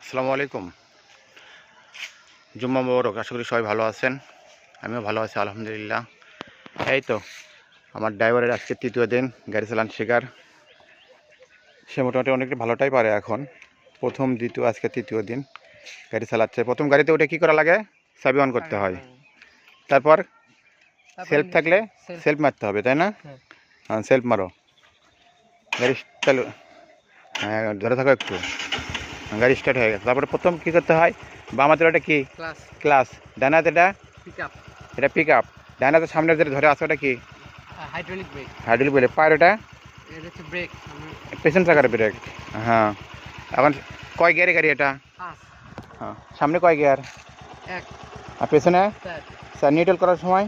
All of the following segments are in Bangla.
আসসালামু আলাইকুম। জুম্মা মোবারক। আশা করি সবাই ভালো আছেন, আমিও ভালো আছি আলহামদুলিল্লাহ। এই তো আমার ড্রাইভারের আজকে তৃতীয় দিন গাড়ি চালান শেখার। সে মোটামুটি অনেকটা ভালোটাই পারে এখন। প্রথম দ্বিতীয় আজকে তৃতীয় দিন গাড়ি চালাচ্ছে। প্রথম গাড়িতে উঠে কী করা লাগে? চাবি অন করতে হয়, তারপর সেলফ থাকলে সেলফ মারতে হবে, তাই না? হ্যাঁ, সেলফ মারো। গাড়ি চালু, হ্যাঁ ধরে থাকো একটু। গাড়ি স্টার্ট হয়ে গেছে। তারপরে প্রথম কী করতে হয়? বাম হাতের ওটা কি? ক্লাস। ডান হাতে এটা পিক আপ। ডান হাতের সামনে যেটা ধরে আছে ওটা কি? Hydraulic break. পায়ের ওটা পেছন চাকার ব্রেক। হ্যাঁ। এখন কয় গিয়ারে গাড়ি এটা? হ্যাঁ। সামনে কয় গিয়ার? আর পেছনে স্যার নিউট্রাল করার সময়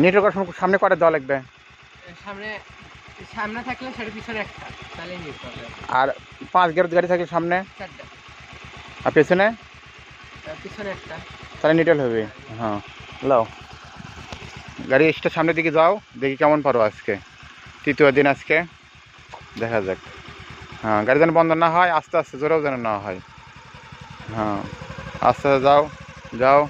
নিউট্রাল করার সময় সামনে কয়টা দেওয়া লাগবে? সামনে থাকলে সেটা পিছনে একটা, তাহলে আর 5 গিয়ার গাড়ি থাকলে সামনে আর পেছনে পিছনে একটা, তাহলে নিউট্রাল হবে। হ্যাঁ, লাও গাড়ি একটু সামনের দিকে যাও, দেখি কেমন পারো আজকে। তৃতীয় দিন আজকে, দেখা যাক। হ্যাঁ, গাড়ি যেন বন্ধ না হয়, আস্তে আস্তে জোরেও যেন না হয়। হ্যাঁ, আস্তে আস্তে যাও যাও।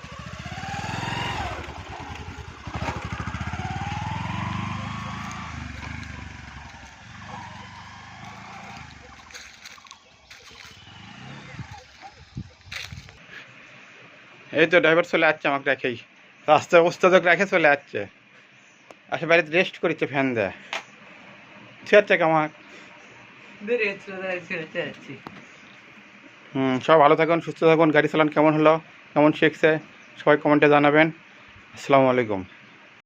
এই তো ড্রাইভার চলে যাচ্ছে আমাকে রেখেই, রাস্তা ওস্তাদক রেখে চলে যাচ্ছে। আসে বাড়িতে রেস্ট করেছে, ফ্যান দেয়। ঠিক আছে কেমন? সব ভালো থাকুন, সুস্থ থাকুন। গাড়ি চালান কেমন হলো, কেমন শিখছে, সবাই কমেন্টে জানাবেন। আসসালামু আলাইকুম।